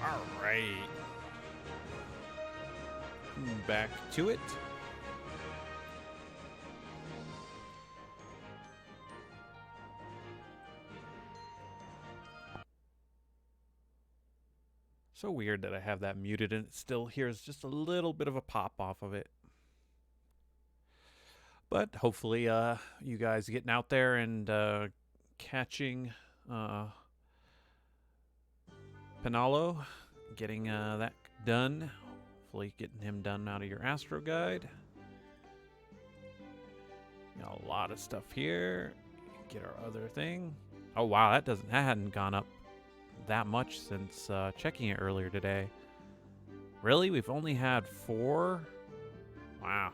All right. Back to it. So weird that I have that muted and it still hears just a little bit of a pop off of it. But hopefully you guys getting out there and catching Penalo, getting that done. Hopefully getting him done out of your Astro Guide. Got a lot of stuff here. Get our other thing. Oh wow, that hadn't gone up that much since checking it earlier today. Really? We've only had 4? Wow.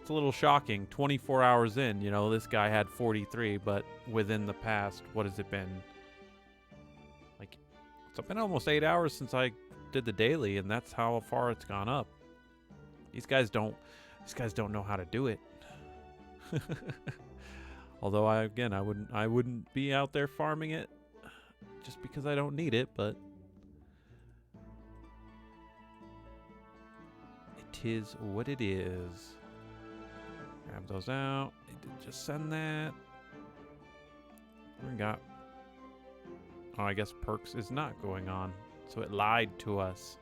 It's a little shocking. 24 hours in, you know, this guy had 43, but within the past, what has it been? Like, it's been almost 8 hours since I did the daily, and that's how far it's gone up. These guys don't know how to do it. Although I wouldn't be out there farming it just because I don't need it, but it is what it is. Grab those out. It did just send that. We got. Oh, I guess perks is not going on, so it lied to us.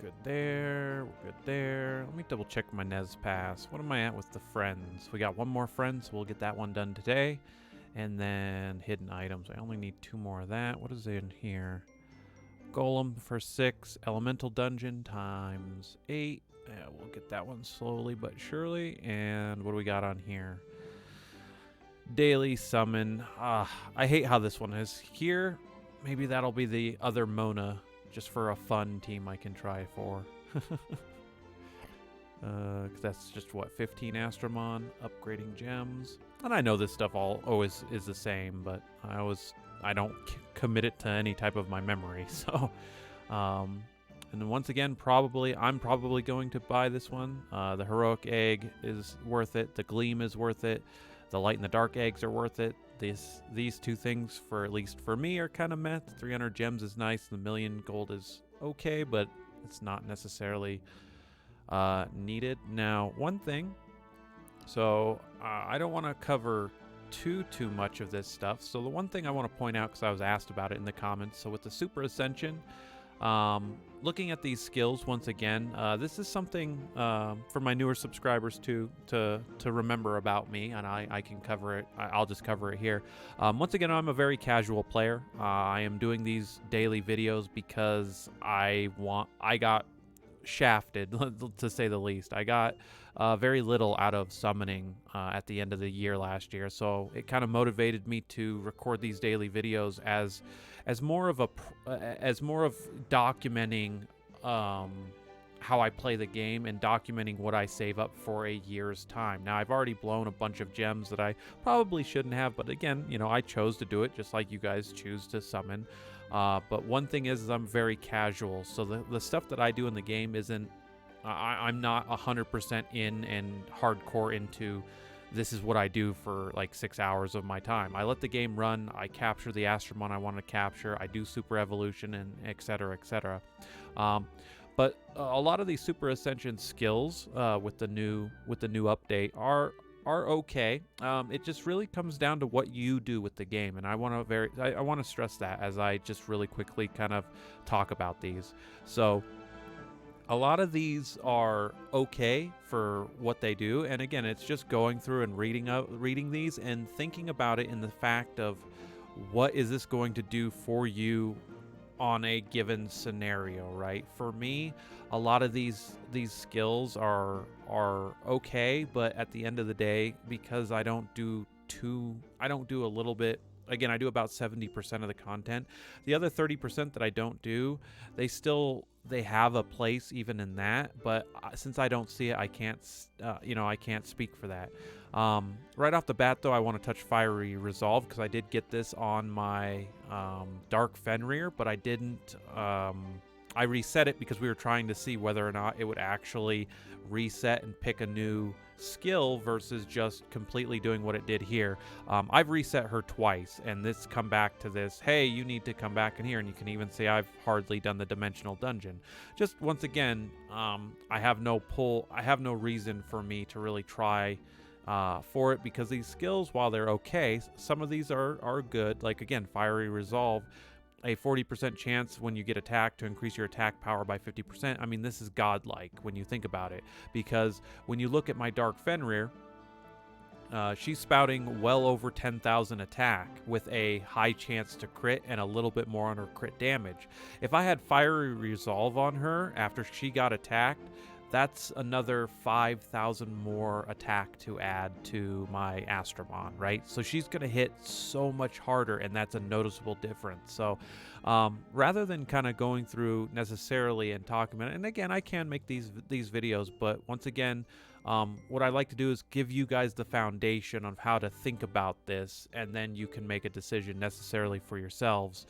Good there, we're good there. Let me double check my Nez Pass. What am I at with the friends? We got one more friend, so we'll get that one done today. And then hidden items. I only need 2 more of that. What is in here? Golem for 6. Elemental dungeon times 8. Yeah, we'll get that one slowly but surely. And what do we got on here? Daily summon. I hate how this one is here. Maybe that'll be the other Mona. Just for a fun team I can try for. Cause that's just what, 15 Astromon, upgrading gems. And I know this stuff always is the same, but I don't commit it to any type of my memory. So, and then once again, I'm probably going to buy this one. The Heroic Egg is worth it. The Gleam is worth it. The Light and the Dark Eggs are worth it. These 2 things, for at least for me, are kind of meh. 300 gems is nice. The 1,000,000 gold is okay, but it's not necessarily needed. Now, one thing. So I don't want to cover too much of this stuff. So the one thing I want to point out, because I was asked about it in the comments. So with the Super Ascension, looking at these skills once again, this is something for my newer subscribers to remember about me, and I can cover it. I'll just cover it here. Once again, I'm a very casual player. I am doing these daily videos because I got shafted, to say the least. I got very little out of summoning at the end of the year last year, so it kind of motivated me to record these daily videos as more of documenting how I play the game and documenting what I save up for a year's time. Now, I've already blown a bunch of gems that I probably shouldn't have, but again, you know, I chose to do it just like you guys choose to summon. But one thing is I'm very casual, so the stuff that I do in the game isn't, I'm not 100% in and hardcore into this is what I do for like 6 hours of my time. I let the game run. I capture the Astromon I want to capture. I do Super Evolution and et cetera, et cetera. But a lot of these Super Ascension skills with the new update are okay. It just really comes down to what you do with the game, and I want to stress that as I just really quickly kind of talk about these. So a lot of these are okay for what they do, and again, it's just going through and reading these and thinking about it in the fact of what is this going to do for you on a given scenario, right? For me, a lot of these skills are okay, but at the end of the day, because I don't do a little bit. Again, I do about 70% of the content. The other 30% that I don't do, they have a place even in that. But since I don't see it, I can't speak for that. Right off the bat, though, I want to touch Fiery Resolve because I did get this on my Dark Fenrir, but I didn't. I reset it because we were trying to see whether or not it would actually reset and pick a new skill versus just completely doing what it did here. I've reset her twice, and this come back to this, hey, you need to come back in here, and you can even see I've hardly done the dimensional dungeon. Just once again, I have no reason for me to really try for it, because these skills, while they're okay, some of these are good. Like, again, Fiery Resolve, a 40% chance when you get attacked to increase your attack power by 50%. I mean, this is godlike when you think about it, because when you look at my Dark Fenrir, she's spouting well over 10,000 attack with a high chance to crit and a little bit more on her crit damage. If I had Fiery Resolve on her after she got attacked, that's another 5,000 more attack to add to my Astromon, right? So she's going to hit so much harder, and that's a noticeable difference. So rather than kind of going through necessarily and talking about it, and again, I can make these videos, but once again, what I like to do is give you guys the foundation of how to think about this, and then you can make a decision necessarily for yourselves.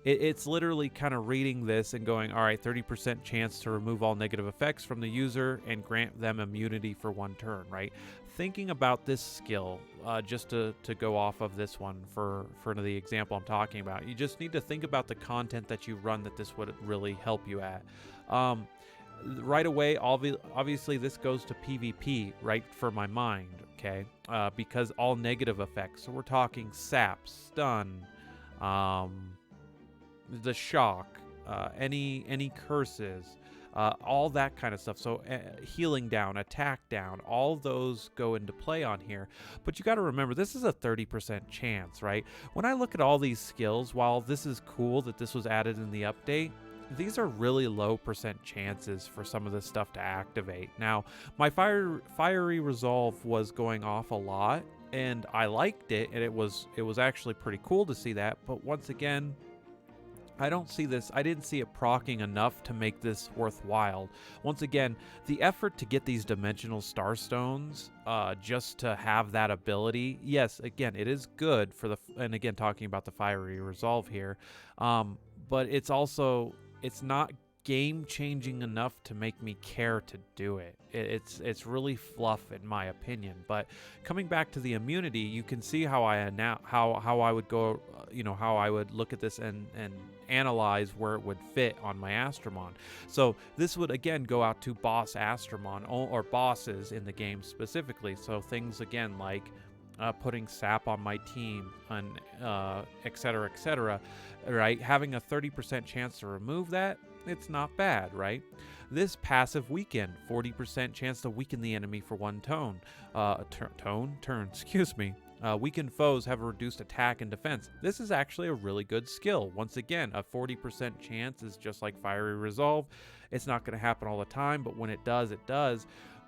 It's literally kind of reading this and going, all right, 30% chance to remove all negative effects from the user and grant them immunity for 1 turn, right? Thinking about this skill, just to go off of this one for the example I'm talking about, you just need to think about the content that you run that this would really help you at. Right away, obviously this goes to PvP, right, for my mind, okay? Because all negative effects, so we're talking sap, stun, the shock, any curses, all that kind of stuff. So healing down, attack down, all those go into play on here. But you got to remember, this is a 30% chance, right? When I look at all these skills, while this is cool that this was added in the update, these are really low % chances for some of this stuff to activate. Now, my Fiery Resolve was going off a lot, and I liked it, and it was actually pretty cool to see that. But once again, I didn't see it proccing enough to make this worthwhile. Once again, the effort to get these dimensional starstones, just to have that ability, yes, again, it is good for and again, talking about the Fiery Resolve here, but it's not game-changing enough to make me care to do it. It's really fluff, in my opinion. But coming back to the immunity, you can see how I would go, how I would look at this and analyze where it would fit on my Astromon. So this would again go out to boss Astromon, or bosses in the game specifically. So things again like putting sap on my team, and etc., right? Having a 30% chance to remove that, it's not bad, right? This passive weaken, 40% chance to weaken the enemy for 1 turn, excuse me. Weakened foes have a reduced attack and defense. This is actually a really good skill. Once again, a 40% chance is just like Fiery Resolve. It's not going to happen all the time, but when it does, it does.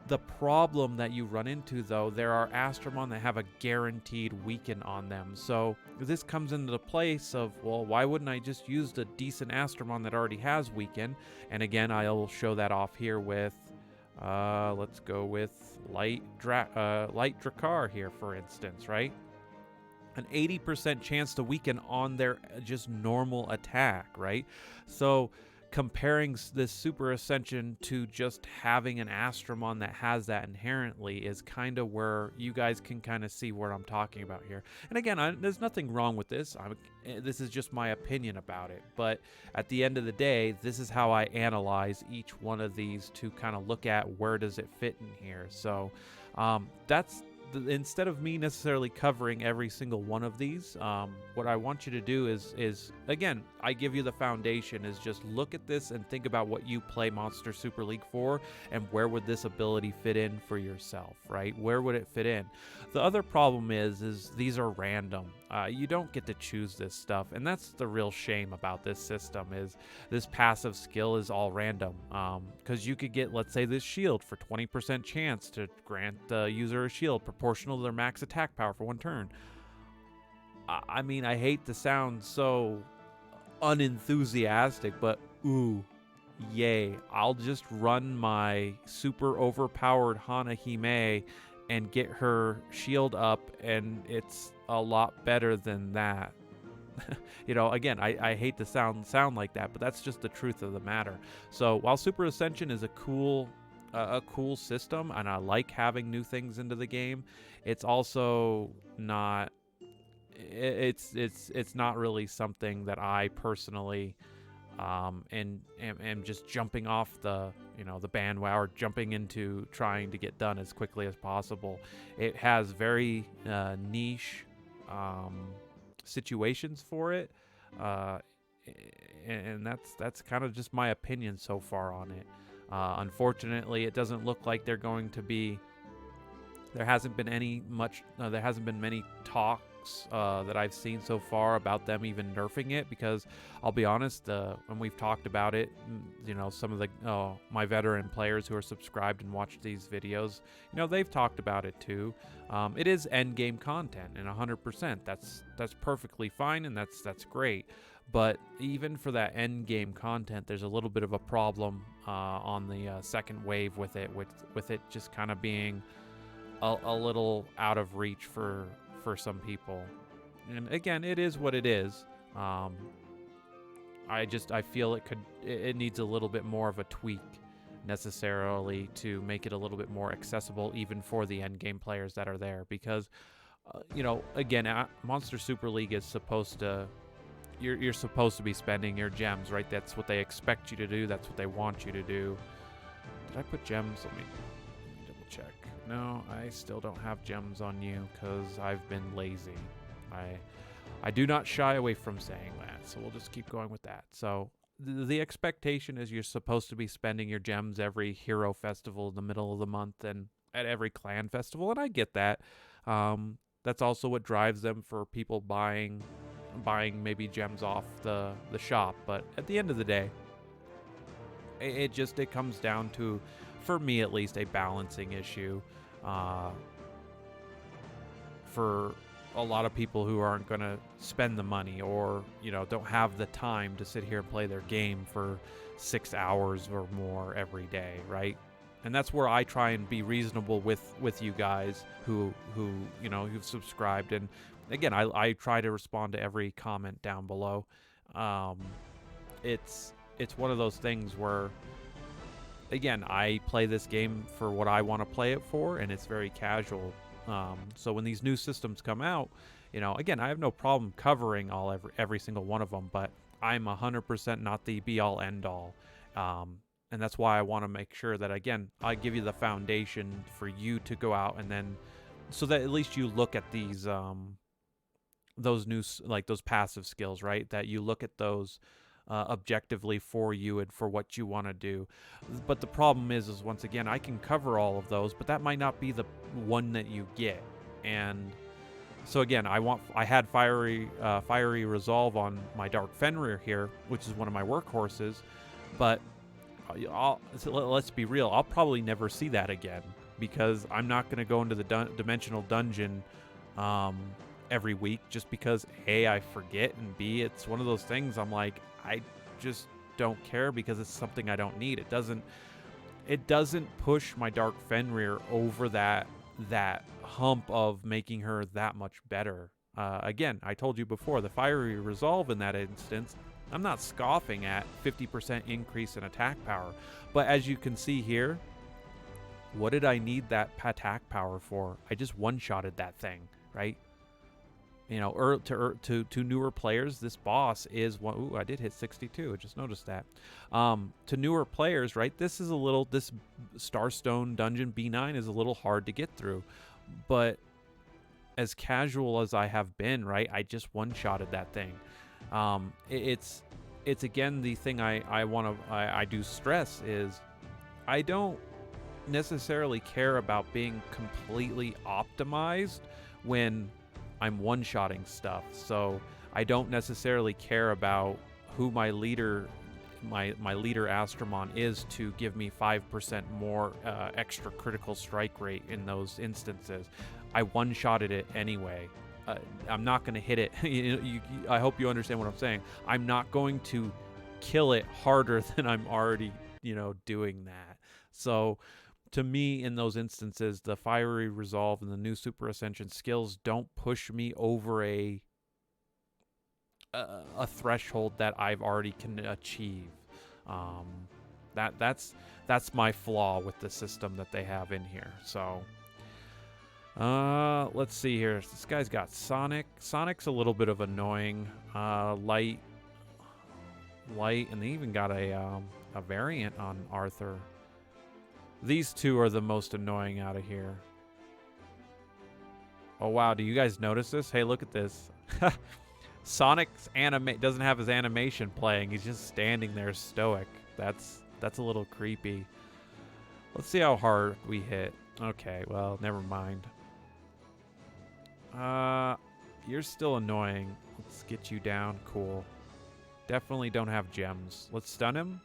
The problem that you run into, though, there are Astromon that have a guaranteed weaken on them. So this comes into the place of, well, why wouldn't I just use the decent Astromon that already has weaken? And again, I'll show that off here with, let's go with Light Drakkar here, for instance, right? An 80% chance to weaken on their just normal attack, right? So comparing this Super Ascension to just having an Astromon that has that inherently is kind of where you guys can kind of see what I'm talking about here. And again, there's nothing wrong with this. This is just my opinion about it. But at the end of the day, this is how I analyze each one of these to kind of look at where does it fit in here. So instead of me necessarily covering every single one of these, what I want you to do is again, I give you the foundation, is just look at this and think about what you play Monster Super League for, and where would this ability fit in for yourself, right? Where would it fit in? The other problem is these are random. You don't get to choose this stuff, and that's the real shame about this system, is this passive skill is all random. Because you could get, let's say, this shield for 20% chance to grant the user a shield proportional to their max attack power for 1 turn. I mean, I hate to sound so unenthusiastic, but ooh, yay. I'll just run my super overpowered Hana Hime and get her shield up, and it's a lot better than that. Again, I hate to sound like that, but that's just the truth of the matter. So while Super Ascension is a cool a cool system, and I like having new things into the game. It's also not. It's not really something that I personally and am just jumping off the bandwagon, or jumping into trying to get done as quickly as possible. It has very niche situations for it, uh, and that's kind of just my opinion so far on it. Unfortunately, it doesn't look like they're going to be. There hasn't been there hasn't been many talks that I've seen so far about them even nerfing it, because I'll be honest, when we've talked about it, some of the my veteran players who are subscribed and watch these videos, they've talked about it too. It is end game content, and 100%. That's perfectly fine, and that's great. But even for that end game content, there's a little bit of a problem on the second wave with it, with it just kind of being a little out of reach for some people. And again, it is what it is. I feel it needs a little bit more of a tweak necessarily to make it a little bit more accessible even for the end game players that are there, because again, Monster Super League is supposed to you're supposed to be spending your gems, right? That's what they expect you to do. That's what they want you to do. Did I put gems? Let me double check. No, I still don't have gems on you because I've been lazy. I do not shy away from saying that, so we'll just keep going with that. So the expectation is you're supposed to be spending your gems every hero festival in the middle of the month and at every clan festival, and I get that. That's also what drives them for people buying maybe gems off the shop. But at the end of the day, it comes down to, for me at least, a balancing issue. For a lot of people who aren't going to spend the money, or don't have the time to sit here and play their game for 6 hours or more every day, right? And that's where I try and be reasonable with you guys who've subscribed. And again, I try to respond to every comment down below. It's one of those things where, again, I play this game for what I want to play it for, and it's very casual. So when these new systems come out, again, I have no problem covering every single one of them, but I'm 100% not the be-all, end-all. And that's why I want to make sure that, again, I give you the foundation for you to go out and then, so that at least you look at these, those passive skills, right? That you look at those objectively for you and for what you want to do. But the problem is once again, I can cover all of those, but that might not be the one that you get. And so again, I had fiery resolve on my Dark Fenrir here, which is one of my workhorses, but let's be real, I'll probably never see that again, because I'm not going to go into the dimensional dungeon every week, just because A, I forget, and B, it's one of those things I'm like, I just don't care, because it's something I don't need. It doesn't push my Dark Fenrir over that hump of making her that much better. Again, I told you before, the fiery resolve in that instance, I'm not scoffing at 50% increase in attack power, but as you can see here, what did I need that attack power for? I just one-shotted that thing, right? To newer players, this boss is one. Ooh, I did hit 62. I just noticed that. To newer players, right? This Starstone Dungeon B9 is a little hard to get through, but as casual as I have been, right? I just one-shotted that thing. It's again the thing I do stress is I don't necessarily care about being completely optimized when I'm one-shotting stuff. So I don't necessarily care about who my leader Astromon is to give me 5% more extra critical strike rate in those instances. I one-shotted it anyway. I'm not going to hit it. I hope you understand what I'm saying. I'm not going to kill it harder than I'm already, doing that. So to me, in those instances, the fiery resolve and the new super ascension skills don't push me over a threshold that I've already can achieve. That's my flaw with the system that they have in here. So, let's see here. This guy's got Sonic. Sonic's a little bit of annoying. Light, and they even got a variant on Arthur. These two are the most annoying out of here. Oh wow, do you guys notice this? Hey, look at this. Sonic's doesn't have his animation playing. He's just standing there stoic. That's a little creepy. Let's see how hard we hit. Okay, well, never mind. You're still annoying. Let's get you down. Cool. Definitely don't have gems. Let's stun him.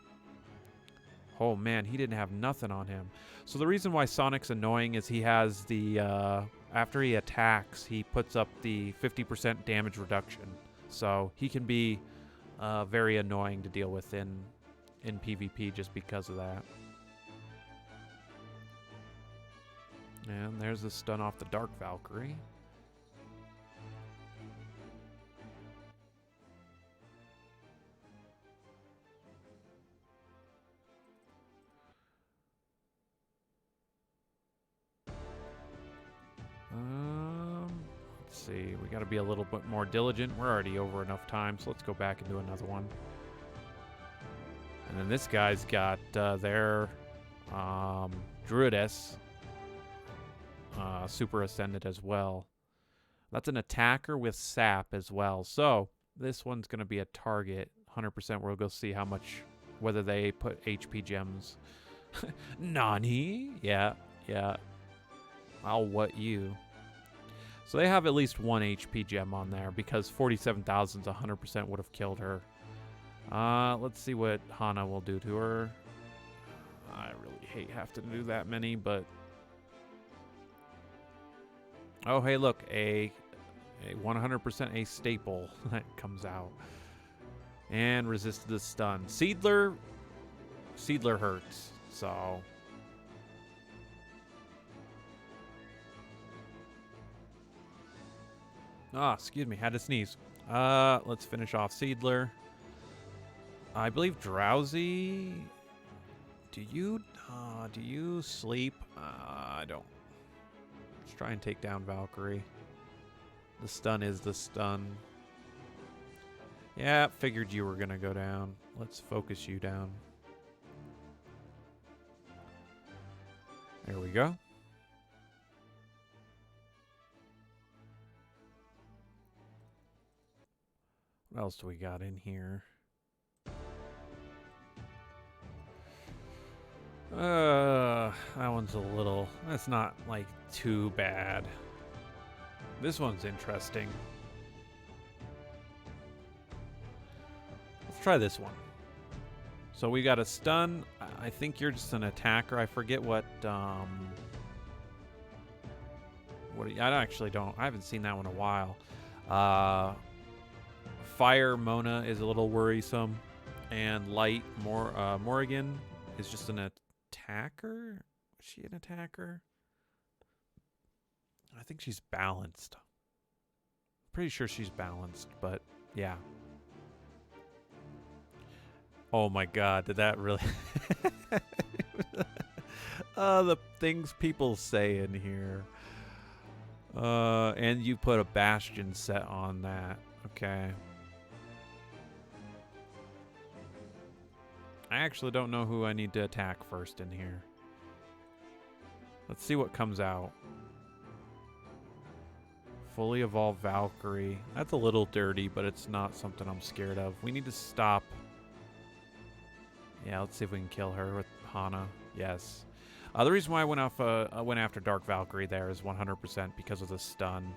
Oh man, he didn't have nothing on him. So the reason why Sonic's annoying is he has the after he attacks, he puts up the 50% damage reduction. So he can be very annoying to deal with in PvP just because of that. And there's the stun off the Dark Valkyrie. Let's see. We got to be a little bit more diligent. We're already over enough time, so let's go back and do another one. And then this guy's got their Druidess super ascended as well. That's an attacker with sap as well. So this one's going to be a target. 100%. We'll go see how much, whether they put HP gems. Nani? Yeah. I'll what you. So they have at least one HP gem on there because 47,000's 100% would have killed her. Let's see what Hana will do to her. I really hate having to do that many, but... Oh, hey, look. A 100% a staple that comes out. And resisted the stun. Seedler hurts, so... Excuse me, had to sneeze. Let's finish off Seedler. I believe Drowsy. Do you sleep? I don't. Let's try and take down Valkyrie. The stun is the stun. Yeah, figured you were gonna go down. Let's focus you down. There we go. What else do we got in here? That one's a little... That's not, like, too bad. This one's interesting. Let's try this one. So we got a stun. I think you're just an attacker. I forget what... I actually don't... I haven't seen that one in a while. Fire Mona is a little worrisome, and Light Morrigan is just an attacker. Is she an attacker? I think she's balanced. Pretty sure she's balanced, but yeah. Oh my god, did that really... the things people say in here. And you put a Bastion set on that. Okay. I actually don't know who I need to attack first in here. Let's see what comes out. Fully evolved Valkyrie. That's a little dirty, but it's not something I'm scared of. We need to stop. Yeah, let's see if we can kill her with Hana. Yes. The reason why I went after Dark Valkyrie there is 100% because of the stun.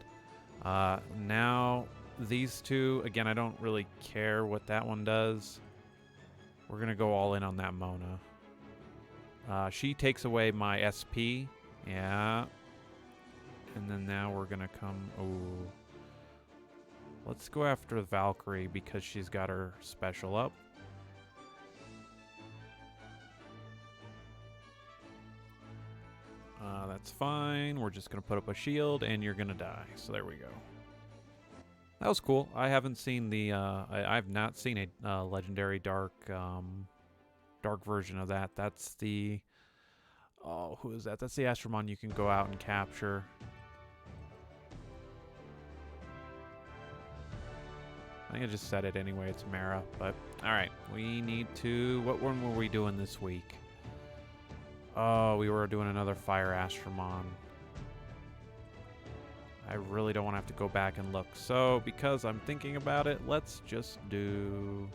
Now, these two, again, I don't really care what that one does. We're going to go all in on that Mona. She takes away my SP. Yeah. And then now we're going to come... Ooh. Let's go after Valkyrie because she's got her special up. That's fine. We're just going to put up a shield and you're going to die. So there we go. That was cool. I haven't seen the... I've not seen a legendary dark dark version of that. That's the... Oh, who is that? That's the Astromon you can go out and capture. I think I just said it anyway. It's Mara. But, alright. We need to... What one were we doing this week? Oh, we were doing another Fire Astromon. I really don't want to have to go back and look. So, because I'm thinking about it, let's just do...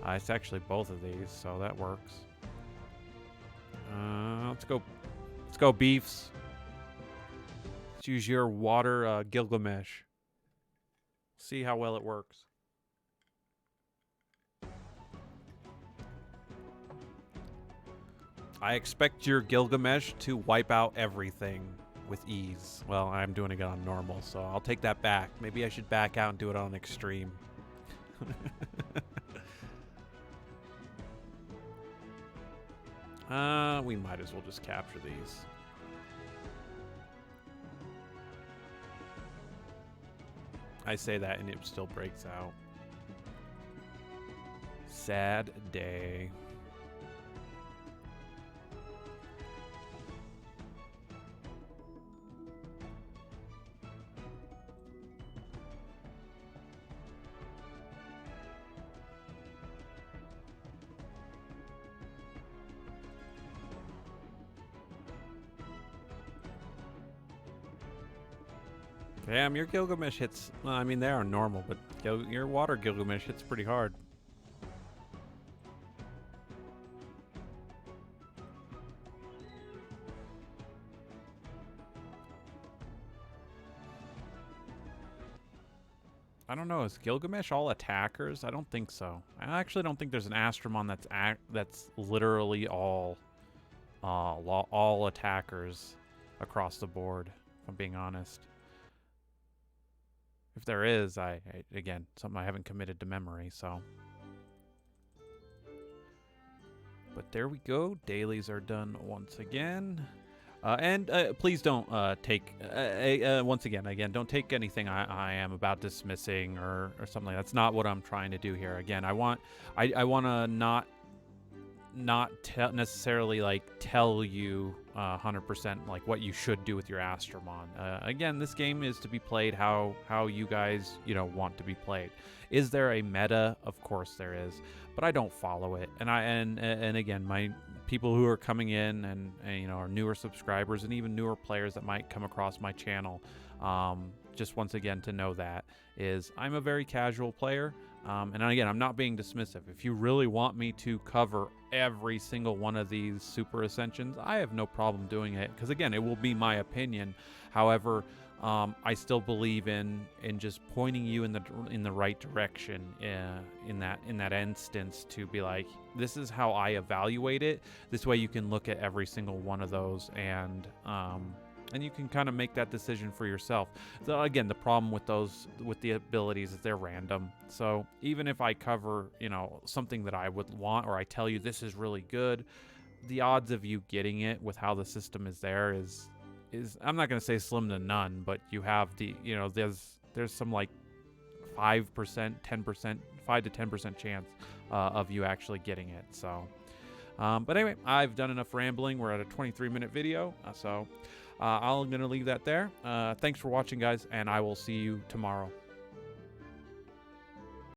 it's actually both of these, so that works. Let's go. Let's go, Beefs. Let's use your water Gilgamesh. See how well it works. I expect your Gilgamesh to wipe out everything with ease. Well, I'm doing it on normal, so I'll take that back. Maybe I should back out and do it on extreme. We might as well just capture these. I say that and it still breaks out. Sad day. Damn, your Gilgamesh hits... Well, I mean, they are normal, but your water Gilgamesh hits pretty hard. I don't know. Is Gilgamesh all attackers? I don't think so. I actually don't think there's an Astromon that's literally all attackers across the board, if I'm being honest. If there is, again, something I haven't committed to memory, so. But there we go. Dailies are done once again. And please don't take, once again, don't take anything I am about dismissing or something. That's not what I'm trying to do here. Again, I want to not necessarily like tell you 100% like what you should do with your Astromon. Again, this game is to be played how you guys want to be played. Is there a meta? Of course there is, but I don't follow it. And again, my people who are coming in and are newer subscribers and even newer players that might come across my channel, just once again to know that is I'm a very casual player. And again, I'm not being dismissive. If you really want me to cover every single one of these super ascensions, I have no problem doing it, because again, it will be my opinion. However, I still believe in just pointing you in the right direction in that instance, to be like, this is how I evaluate it. This way you can look at every single one of those and you can kind of make that decision for yourself. So again, the problem with the abilities is they're random. So even if I cover, something that I would want, or I tell you this is really good, the odds of you getting it with how the system is there is I'm not going to say slim to none, but you have there's some like 5%, 10%, 5 to 10% chance of you actually getting it. So, but anyway, I've done enough rambling. We're at a 23-minute video, so I'm going to leave that there. Thanks for watching, guys, and I will see you tomorrow.